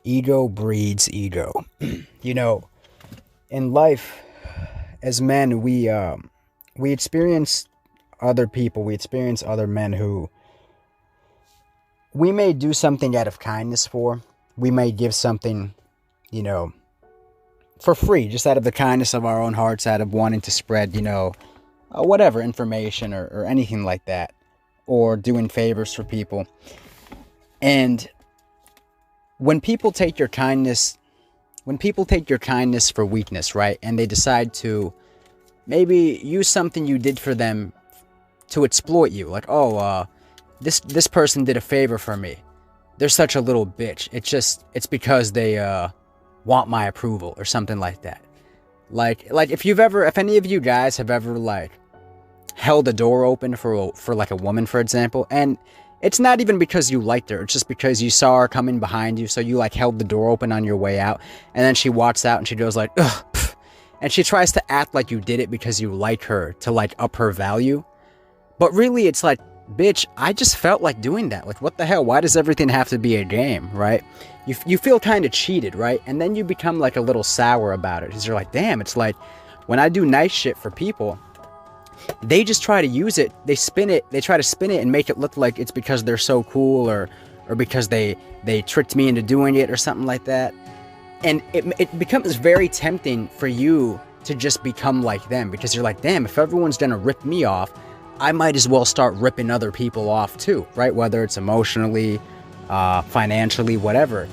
Ego breeds ego. You know, in life, as men, we experience other people. We experience other men who we may do something out of kindness for. We may give something, you know, for free, just out of the kindness of our own hearts, out of wanting to spread, whatever information or anything like that, or doing favors for people. And when people take your kindness when people take your kindness for weakness, right? And they decide to maybe use something you did for them to exploit you. Like, oh, this person did a favor for me. They're such a little bitch. It's because they want my approval or something like that. Like if any of you guys have ever like held a door open for like a woman, for example, and it's not even because you liked her. It's just because you saw her coming behind you. So you like held the door open on your way out. And then she walks out and she goes like, ugh. Pff. And she tries to act like you did it because you like her to like up her value. But really it's like, bitch, I just felt like doing that. Like, what the hell? Why does everything have to be a game, right? You feel kind of cheated, right? And then you become like a little sour about it. Because you're like, damn, it's like when I do nice shit for people, they just try to use it, they try to spin it and make it look like it's because they're so cool or because they tricked me into doing it or something like that. And it becomes very tempting for you to just become like them because you're like, damn, if everyone's gonna rip me off, I might as well start ripping other people off too, right? Whether it's emotionally, financially, whatever.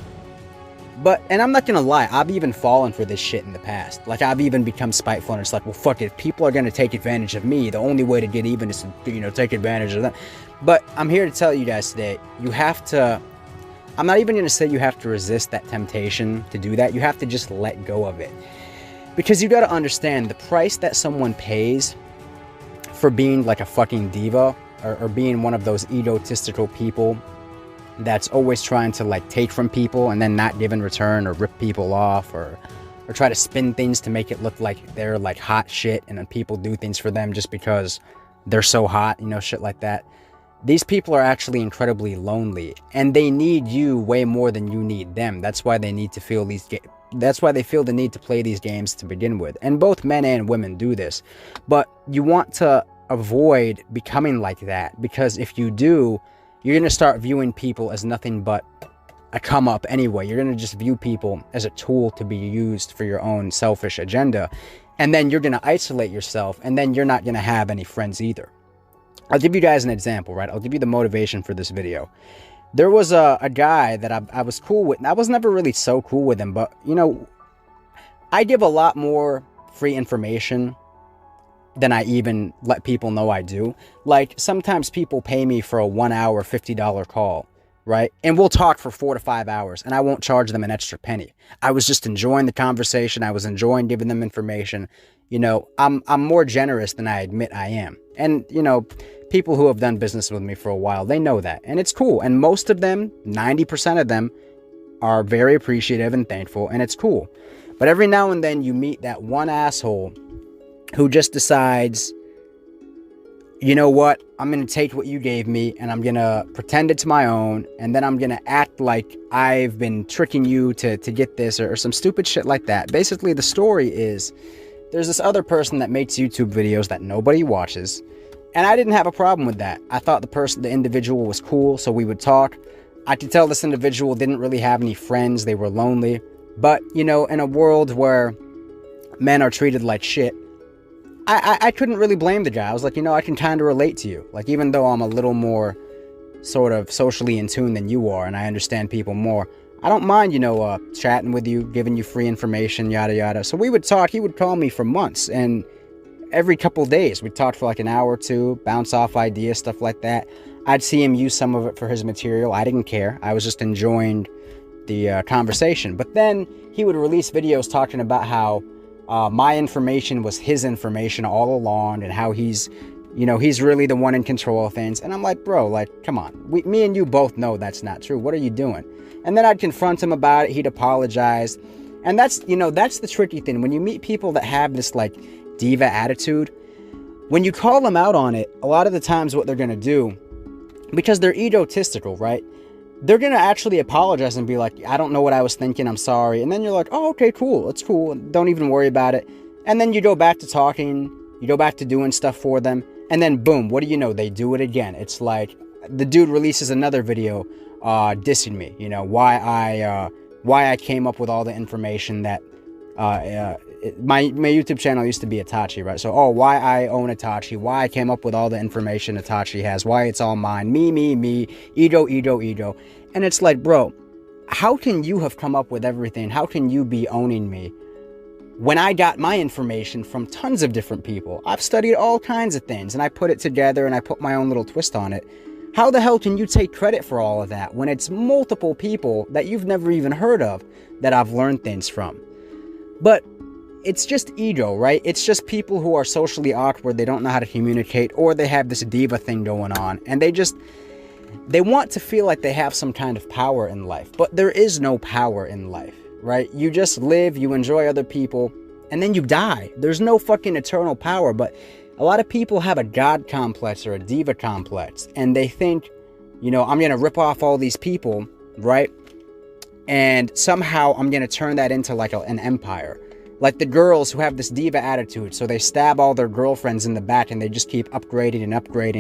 And I'm not gonna lie, I've even fallen for this shit in the past. Like, I've even become spiteful, and it's like, well, fuck it. If people are gonna take advantage of me, the only way to get even is to, take advantage of them. But I'm here to tell you guys today, you have to, I'm not even gonna say you have to resist that temptation to do that. You have to just let go of it. Because you gotta understand, the price that someone pays for being like a fucking diva, or being one of those egotistical people that's always trying to like take from people and then not give in return, or rip people off, or try to spin things to make it look like they're like hot shit and then people do things for them just because they're so hot, shit like that. These people are actually incredibly lonely, and they need you way more than you need them. That's why they need to feel that's why they feel the need to play these games to begin with. And both men and women do this. But you want to avoid becoming like that, because if you do, you're going to start viewing people as nothing but a come up anyway. You're going to just view people as a tool to be used for your own selfish agenda. And then you're going to isolate yourself, and then you're not going to have any friends either. I'll give you guys an example, right? I'll give you the motivation for this video. There was a guy that I was cool with. I was never really so cool with him, but, I give a lot more free information than I even let people know I do. Like, sometimes people pay me for a 1 hour, $50 call, right? And we'll talk for 4 to 5 hours, and I won't charge them an extra penny. I was just enjoying the conversation. I was enjoying giving them information. I'm more generous than I admit I am. And, people who have done business with me for a while, they know that. And it's cool. And most of them, 90% of them, are very appreciative and thankful, and it's cool. But every now and then you meet that one asshole who just decides, you know what, I'm going to take what you gave me and I'm going to pretend it's my own, and then I'm going to act like I've been tricking you to get this, or some stupid shit like that. Basically, the story is, there's this other person that makes YouTube videos that nobody watches, and I didn't have a problem with that. I thought the individual was cool, so we would talk. I could tell this individual didn't really have any friends, they were lonely. But, in a world where men are treated like shit, I couldn't really blame the guy. I was like, I can kind of relate to you. Like, even though I'm a little more sort of socially in tune than you are, and I understand people more, I don't mind, chatting with you, giving you free information, yada, yada. So we would talk. He would call me for months, and every couple days we'd talk for like an hour or two, bounce off ideas, stuff like that. I'd see him use some of it for his material. I didn't care. I was just enjoying the conversation. But then he would release videos talking about how my information was his information all along, and how he's really the one in control of things. And I'm like, bro, like, come on. Me and you both know that's not true. What are you doing? And then I'd confront him about it. He'd apologize. And that's the tricky thing. When you meet people that have this like diva attitude, when you call them out on it, a lot of the times what they're going to do, because they're egotistical, right? they're going to actually apologize and be like, I don't know what I was thinking, I'm sorry. And then you're like, oh, okay, cool, it's cool, don't even worry about it. And then you go back to talking, you go back to doing stuff for them, and then boom, what do you know, they do it again. It's like the dude releases another video dissing me, you know, why I came up with all the information that my YouTube channel used to be Itachi, right? So, why I own Itachi, why I came up with all the information Itachi has, why it's all mine, me, ego. And it's like, bro, how can you have come up with everything? How can you be owning me when I got my information from tons of different people? I've studied all kinds of things, and I put it together, and I put my own little twist on it. How the hell can you take credit for all of that when it's multiple people that you've never even heard of that I've learned things from? But it's just ego, right? It's just people who are socially awkward, they don't know how to communicate, or they have this diva thing going on, and they want to feel like they have some kind of power in life. But there is no power in life, right? You just live, you enjoy other people, and then you die. There's no fucking eternal power. But a lot of people have a god complex or a diva complex, and they think, you know, I'm gonna rip off all these people, right? And somehow I'm gonna turn that into like an empire. Like the girls who have this diva attitude, so they stab all their girlfriends in the back, and they just keep upgrading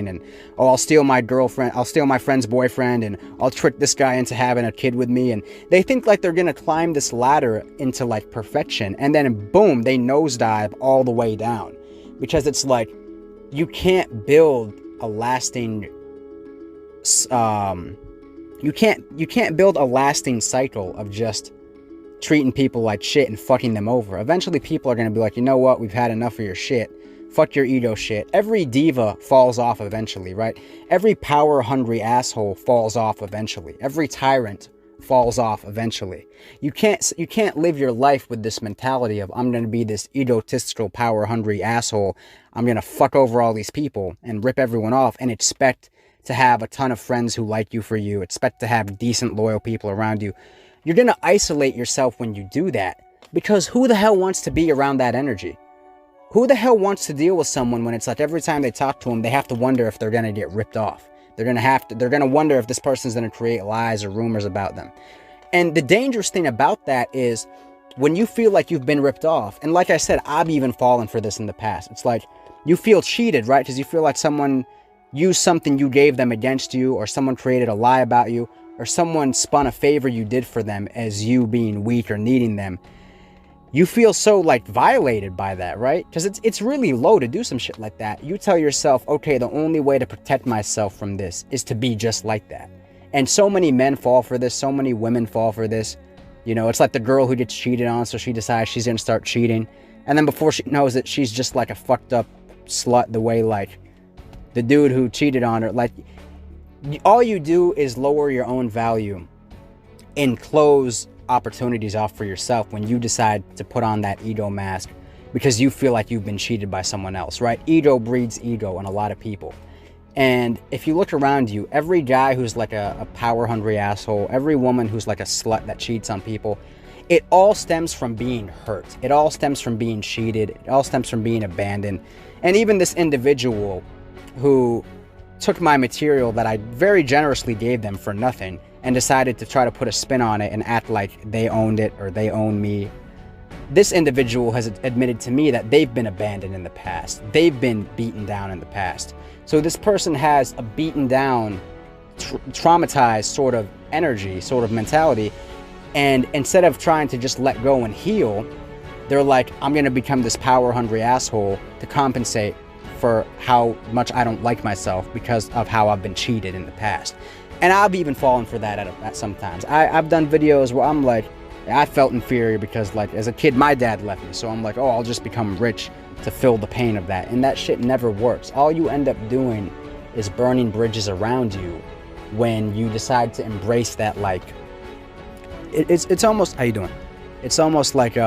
and oh, I'll steal my girlfriend, I'll steal my friend's boyfriend, and I'll trick this guy into having a kid with me. And they think like they're gonna climb this ladder into like perfection, and then boom, they nosedive all the way down. Because it's like, you can't build a lasting you can't build a lasting cycle of just treating people like shit and fucking them over. Eventually people are going to be like, you know what, we've had enough of your shit. Fuck your ego shit. Every diva falls off eventually, right? Every power hungry asshole falls off eventually. Every tyrant falls off eventually. You can't live your life with this mentality of, I'm going to be this egotistical power hungry asshole, I'm going to fuck over all these people and rip everyone off, and expect to have a ton of friends who like you for you, expect to have decent loyal people around you. You're going to isolate yourself when you do that, because who the hell wants to be around that energy? Who the hell wants to deal with someone when it's like every time they talk to them, they have to wonder if they're going to get ripped off. They're going to wonder if this person's going to create lies or rumors about them. And the dangerous thing about that is when you feel like you've been ripped off, and like I said, I've even fallen for this in the past. It's like you feel cheated, right? Because you feel like someone used something you gave them against you, or someone created a lie about you, or someone spun a favor you did for them as you being weak or needing them. You feel so like violated by that, right? Because it's really low to do some shit like that. You tell yourself, okay, the only way to protect myself from this is to be just like that. And so many men fall for this, so many women fall for this. You know, it's like the girl who gets cheated on, so she decides she's gonna start cheating, and then before she knows it, she's just like a fucked up slut, the way like the dude who cheated on her. Like, all you do is lower your own value and close opportunities off for yourself when you decide to put on that ego mask because you feel like you've been cheated by someone else, right? Ego breeds ego in a lot of people. And if you look around you, every guy who's like a power hungry asshole, every woman who's like a slut that cheats on people, it all stems from being hurt. It all stems from being cheated. It all stems from being abandoned. And even this individual who took my material that I very generously gave them for nothing and decided to try to put a spin on it and act like they owned it or they own me. This individual has admitted to me that they've been abandoned in the past. They've been beaten down in the past. So this person has a beaten down, traumatized sort of energy, sort of mentality. And instead of trying to just let go and heal, they're like, I'm going to become this power hungry asshole to compensate for how much I don't like myself because of how I've been cheated in the past. And I've even fallen for that at sometimes. I've done videos where I'm like, I felt inferior because like as a kid my dad left me, so I'm like, oh, I'll just become rich to fill the pain of that. And that shit never works. All you end up doing is burning bridges around you when you decide to embrace that. Like it's almost, how you doing? It's almost like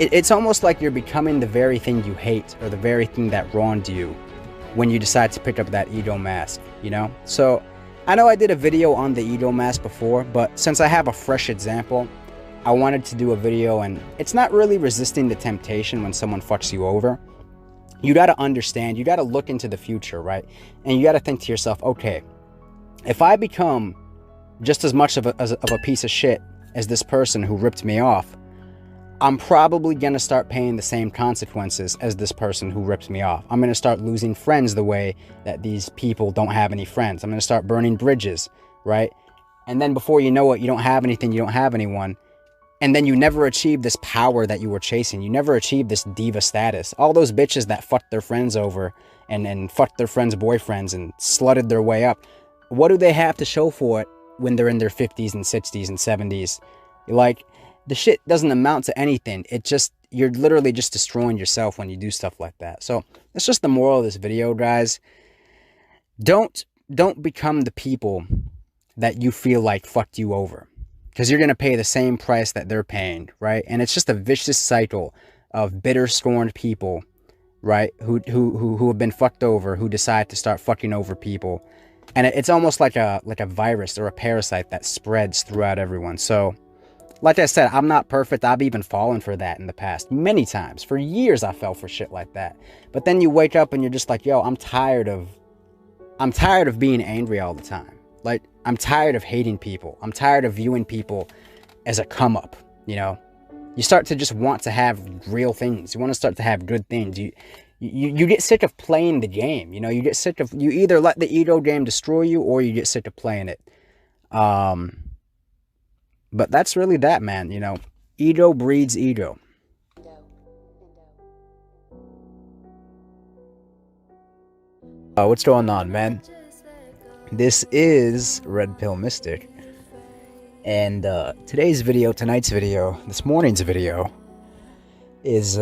it's almost like you're becoming the very thing you hate or the very thing that wronged you when you decide to pick up that ego mask, you know? So I know I did a video on the ego mask before, but since I have a fresh example, I wanted to do a video. And it's not really resisting the temptation when someone fucks you over. You got to understand, you got to look into the future, right? And you got to think to yourself, okay, If I become just as much of a piece of shit as this person who ripped me off, I'm probably going to start paying the same consequences as this person who ripped me off. I'm going to start losing friends the way that these people don't have any friends. I'm going to start burning bridges, right? And then before you know it, you don't have anything, you don't have anyone. And then you never achieve this power that you were chasing. You never achieve this diva status. All those bitches that fucked their friends over and fucked their friends' boyfriends and slutted their way up, what do they have to show for it when they're in their 50s and 60s and 70s? Like, the shit doesn't amount to anything. You're literally just destroying yourself when you do stuff like that. So that's just the moral of this video, guys. Don't become the people that you feel like fucked you over, because you're going to pay the same price that they're paying, right? And it's just a vicious cycle of bitter, scorned people, right? Who have been fucked over, who decide to start fucking over people. And it's almost like a virus or a parasite that spreads throughout everyone. So, like I said, I'm not perfect. I've even fallen for that in the past many times. For years, I fell for shit like that. But then you wake up and you're just like, yo, I'm tired of being angry all the time. Like, I'm tired of hating people. I'm tired of viewing people as a come up, you know? You start to just want to have real things. You want to start to have good things. You get sick of playing the game, you know? You get sick of, you either let the ego game destroy you or you get sick of playing it. But that's really that, man, you know? Ego breeds ego. What's going on, man? This is Red Pill Mystic, and tonight's video, this morning's video, is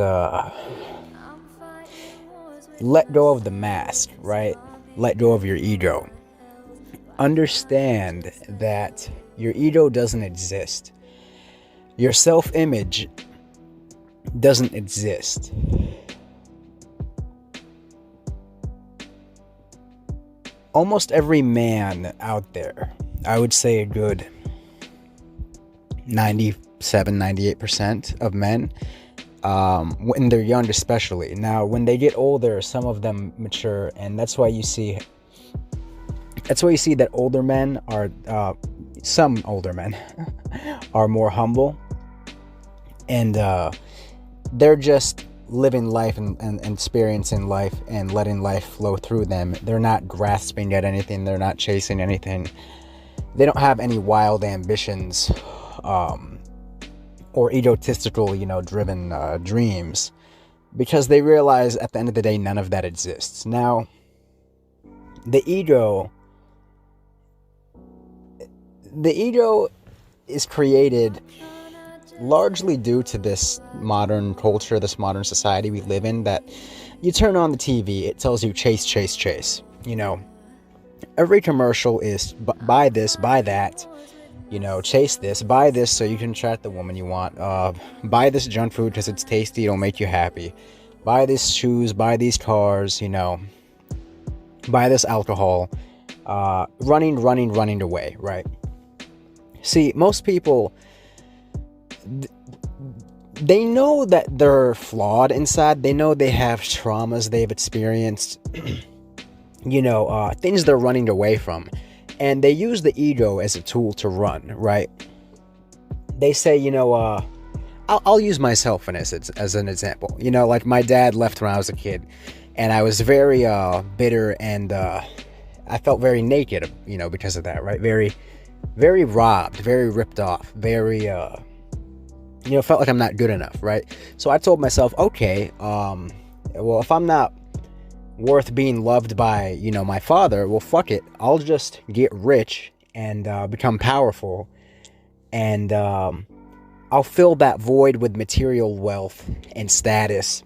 let go of the mask, right? Let go of your ego. Understand that your ego doesn't exist. Your self-image doesn't exist. Almost every man out there, I would say a good 97-98% of men, when they're young especially. Now, when they get older, some of them mature, and that's why you see that older men are, some older men are more humble, and they're just living life and experiencing life and letting life flow through them. They're not grasping at anything. They're not chasing anything. They don't have any wild ambitions or egotistical, driven dreams, because they realize at the end of the day, none of that exists. Now, the ego is created largely due to this modern culture, this modern society we live in, that you turn on the TV, it tells you chase, chase, chase. Every commercial is buy this, buy that, chase this, buy this so you can attract the woman you want, buy this junk food because it's tasty, it'll make you happy, buy these shoes, buy these cars, buy this alcohol, running away, right? See, most people, they know that they're flawed inside. They know they have traumas they've experienced, things they're running away from. And they use the ego as a tool to run, right? They say, I'll use myself as an example. Like my dad left when I was a kid, and I was very bitter, and I felt very naked, because of that, right? Very, very robbed, very ripped off, very... felt like I'm not good enough, right? So I told myself, okay, well, if I'm not worth being loved by, my father, well, fuck it. I'll just get rich and become powerful, and I'll fill that void with material wealth and status.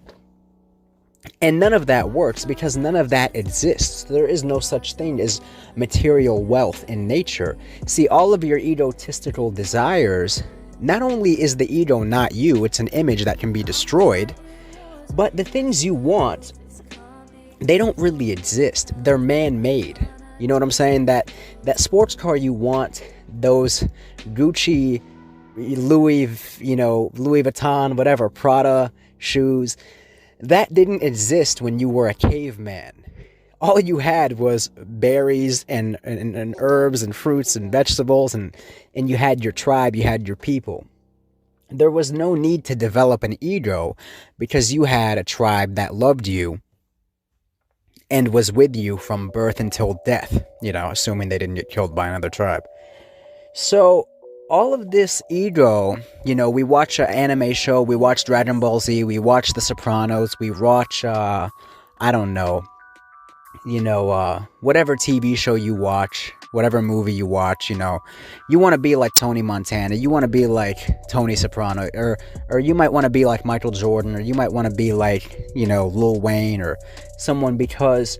And none of that works, because none of that exists. There is no such thing as material wealth in nature. See, all of your egotistical desires, not only is the ego not you, it's an image that can be destroyed, but the things you want, they don't really exist. They're man-made. You know what I'm saying? That sports car you want, those Gucci, Louis Vuitton, whatever, Prada shoes, that didn't exist when you were a caveman. all you had was berries and herbs and fruits and vegetables, and you had your tribe, you had your people. There was no need to develop an ego because you had a tribe that loved you and was with you from birth until death, assuming they didn't get killed by another tribe. So, all of this ego, we watch an anime show, we watch Dragon Ball Z, we watch The Sopranos, we watch, I don't know, whatever TV show you watch, whatever movie you watch, you want to be like Tony Montana, you want to be like Tony Soprano, or you might want to be like Michael Jordan, or you might want to be like, Lil Wayne or someone, because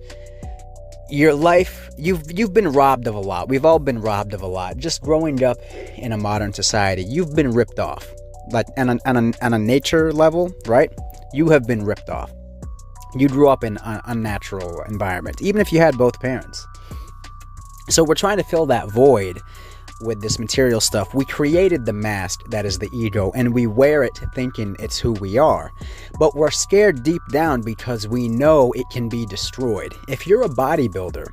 your life, you've been robbed of a lot. We've all been robbed of a lot. Just growing up in a modern society, you've been ripped off. Like on a nature level, right? You have been ripped off. You grew up in an unnatural environment, even if you had both parents. So we're trying to fill that void with this material stuff. We created the mask that is the ego, and we wear it thinking it's who we are. But we're scared deep down because we know it can be destroyed. If you're a bodybuilder,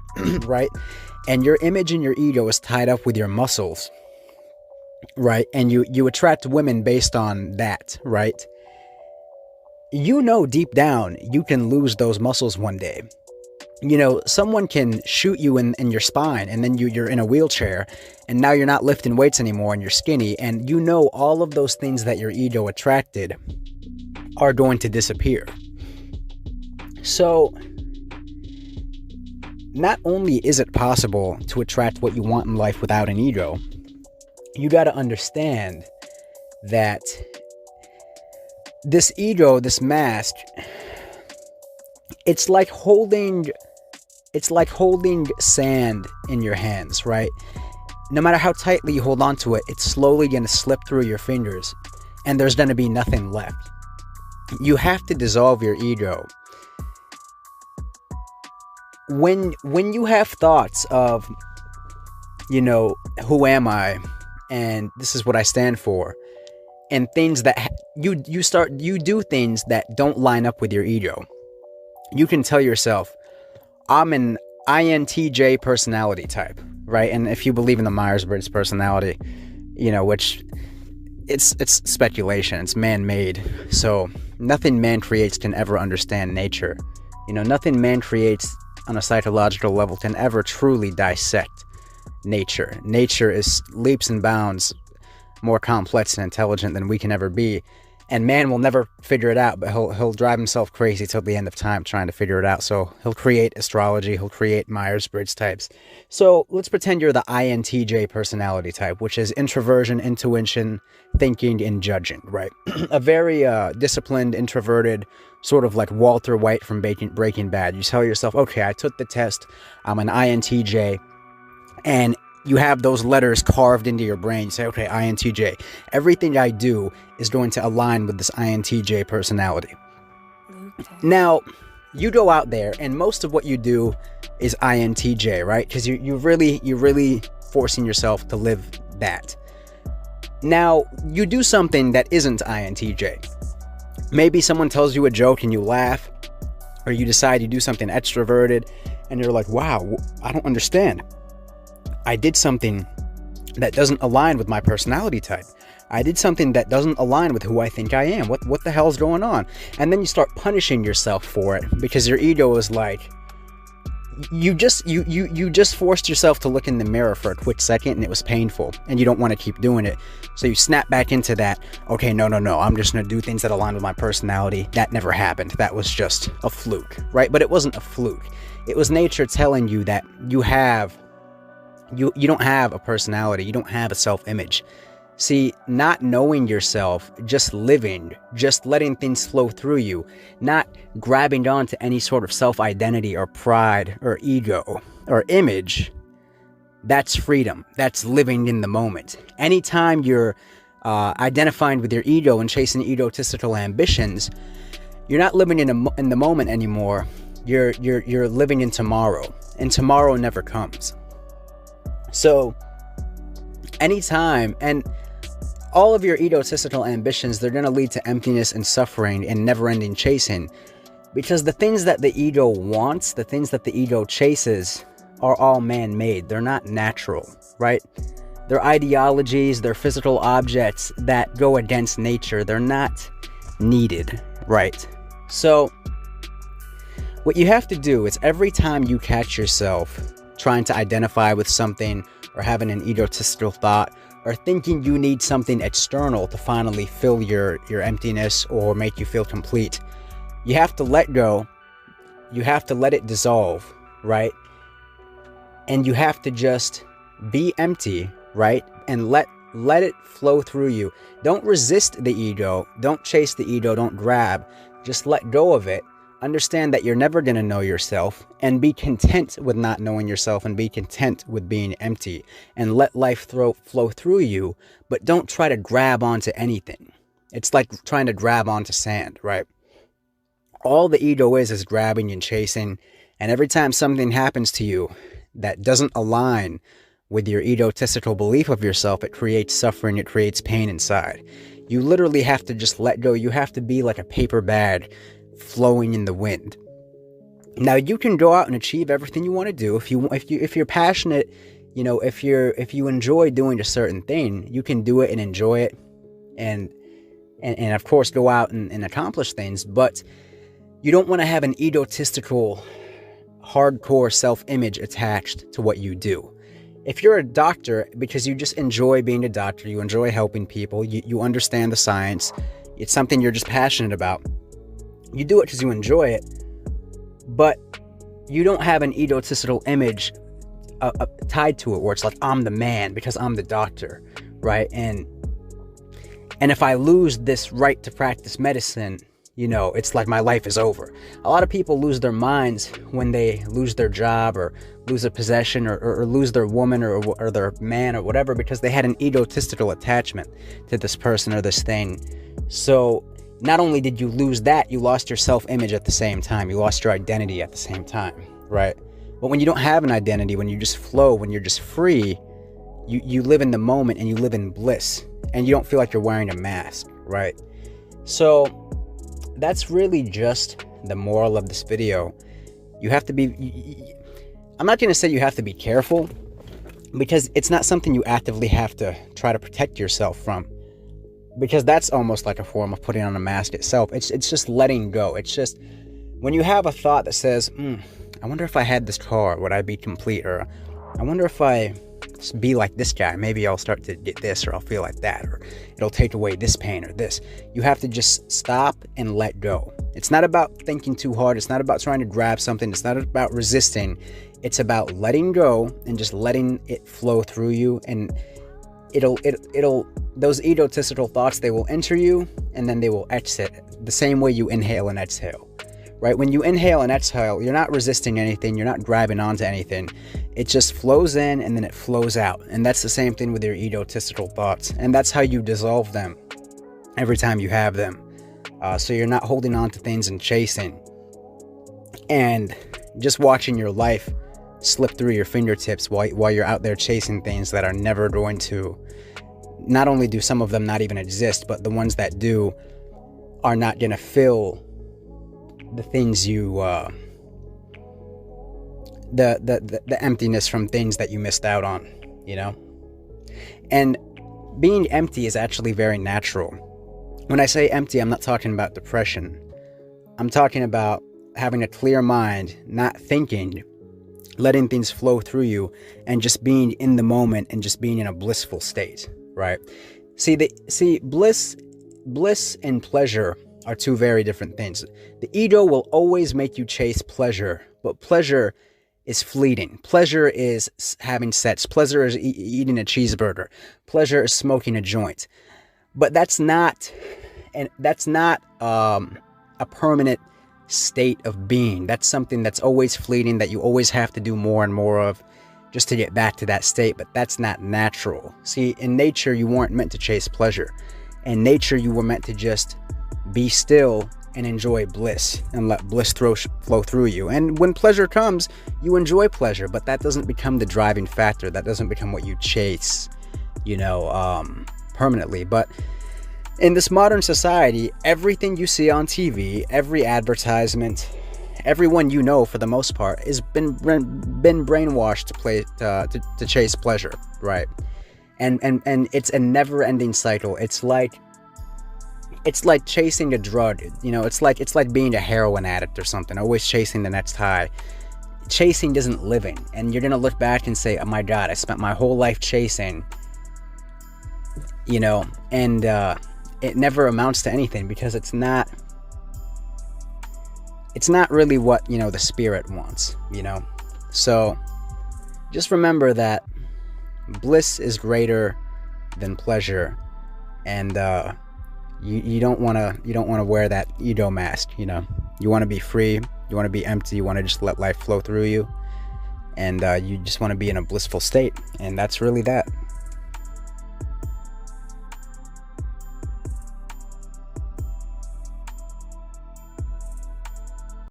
right, and your image and your ego is tied up with your muscles, right, and you attract women based on that, right, deep down you can lose those muscles one day. Someone can shoot you in your spine, and then you're in a wheelchair, and now you're not lifting weights anymore, and you're skinny, and all of those things that your ego attracted are going to disappear. So, not only is it possible to attract what you want in life without an ego, you got to understand that this ego, this mask, it's like holding sand in your hands, right? No matter how tightly you hold on to it, it's slowly going to slip through your fingers, and there's going to be nothing left. You have to dissolve your ego. When you have thoughts of, who am I, and this is what I stand for, and things that you do things that don't line up with your ego, you can tell yourself, I'm an INTJ personality type, right? And if you believe in the Myers-Briggs personality, which it's speculation, it's man-made. So nothing man creates can ever understand nature. Nothing man creates on a psychological level can ever truly dissect nature. Nature is leaps and bounds more complex and intelligent than we can ever be. And man will never figure it out, but he'll drive himself crazy till the end of time trying to figure it out. So he'll create astrology, he'll create Myers-Briggs types. So let's pretend you're the INTJ personality type, which is introversion, intuition, thinking, and judging, right? A very disciplined, introverted, sort of like Walter White from Breaking Bad. You tell yourself, okay, I took the test, I'm an INTJ, and you have those letters carved into your brain. You say, okay, INTJ. Everything I do is going to align with this INTJ personality. Okay. Now, you go out there, and most of what you do is INTJ, right? Because you're really forcing yourself to live that. Now, you do something that isn't INTJ. Maybe someone tells you a joke and you laugh, or you decide you do something extroverted, and you're like, wow, I don't understand. I did something that doesn't align with my personality type. I did something that doesn't align with who I think I am. What the hell's going on? And then you start punishing yourself for it because your ego is like, you just forced yourself to look in the mirror for a quick second, and it was painful, and you don't want to keep doing it. So you snap back into that, okay, no, I'm just going to do things that align with my personality. That never happened. That was just a fluke, right? But it wasn't a fluke. It was nature telling you that you don't have a personality, you don't have a self-image. See, not knowing yourself, just living, just letting things flow through you, not grabbing onto any sort of self-identity or pride or ego or image, that's freedom. That's living in the moment. Anytime you're identifying with your ego and chasing egotistical ambitions, you're not living in the moment anymore. You're living in tomorrow, and tomorrow never comes. So, anytime, and all of your egotistical ambitions, they're going to lead to emptiness and suffering and never-ending chasing, Because the things that the ego wants, the things that the ego chases, are all man-made. They're not natural, right? They're ideologies, they're physical objects that go against nature. They're not needed, right? So what you have to do is every time you catch yourself trying to identify with something, or having an egotistical thought, or thinking you need something external to finally fill your emptiness or make you feel complete, you have to let go. You have to let it dissolve, right? And you have to just be empty, right? And let it flow through you. Don't resist the ego. Don't chase the ego. Don't grab. Just let go of it. Understand that you're never going to know yourself, and be content with not knowing yourself, and be content with being empty, and let life flow through you. But don't try to grab onto anything. It's like trying to grab onto sand, right? All the ego is grabbing and chasing. And every time something happens to you that doesn't align with your egotistical belief of yourself, it creates suffering, it creates pain inside. You literally have to just let go. You have to be like a paper bag flowing in the wind. Now, you can go out and achieve everything you want to do. If you're passionate, if you enjoy doing a certain thing, you can do it and enjoy it, and of course go out and accomplish things. But you don't want to have an egotistical, hardcore self-image attached to what you do. If you're a doctor because you just enjoy being a doctor, you enjoy helping people, you understand the science, it's something you're just passionate about, you do it because you enjoy it, but you don't have an egotistical image tied to it where it's like, I'm the man because I'm the doctor, right? And if I lose this right to practice medicine, it's like my life is over. A lot of people lose their minds when they lose their job, or lose a possession, or lose their woman or their man or whatever, because they had an egotistical attachment to this person or this thing. So not only did you lose that, you lost your self-image at the same time. You lost your identity at the same time, right? But when you don't have an identity, when you just flow, when you're just free, you live in the moment and you live in bliss, and you don't feel like you're wearing a mask, right? So that's really just the moral of this video. You have to be, I'm not going to say you have to be careful, because it's not something you actively have to try to protect yourself from, because that's almost like a form of putting on a mask itself. It's just letting go. It's just when you have a thought that says, I wonder if I had this car, would I be complete? Or I wonder if I be like this guy, maybe I'll start to get this, or I'll feel like that, or it'll take away this pain or this. You have to just stop and let go. It's not about thinking too hard. It's not about trying to grab something. It's not about resisting. It's about letting go and just letting it flow through you. And it'll those egotistical thoughts, they will enter you and then they will exit the same way you inhale and exhale, right? When you inhale and exhale, you're not resisting anything. You're not grabbing onto anything. It just flows in and then it flows out. And that's the same thing with your egotistical thoughts. And that's how you dissolve them every time you have them. So you're not holding on to things and chasing and just watching your life slip through your fingertips while you're out there chasing things that are never going to, not only do some of them not even exist, but the ones that do are not going to fill the things you, the emptiness from things that you missed out on, And being empty is actually very natural. When I say empty, I'm not talking about depression. I'm talking about having a clear mind, not thinking, letting things flow through you, and just being in the moment and just being in a blissful state, right? See, bliss and pleasure are two very different things. The ego will always make you chase pleasure, but pleasure is fleeting. Pleasure is having sex. Pleasure is eating a cheeseburger. Pleasure is smoking a joint. But that's not a permanent state of being. That's something that's always fleeting, that you always have to do more and more of just to get back to that state. But that's not natural. See, in nature, you weren't meant to chase pleasure. In nature, you were meant to just be still and enjoy bliss and let bliss flow through you. And when pleasure comes, you enjoy pleasure, but that doesn't become the driving factor. That doesn't become what you chase, permanently. But In this modern society, everything you see on TV, every advertisement, everyone you know for the most part has been brainwashed to chase pleasure, right? And it's a never-ending cycle. It's like chasing a drug. It's like being a heroin addict or something, always chasing the next high. Chasing isn't living, and you're gonna look back and say, oh my god, I spent my whole life chasing, and it never amounts to anything, because it's not really what the spirit wants. So just remember that bliss is greater than pleasure, and you don't want to wear that ego mask. You want to be free, you want to be empty, you want to just let life flow through you, and you just want to be in a blissful state, and that's really that.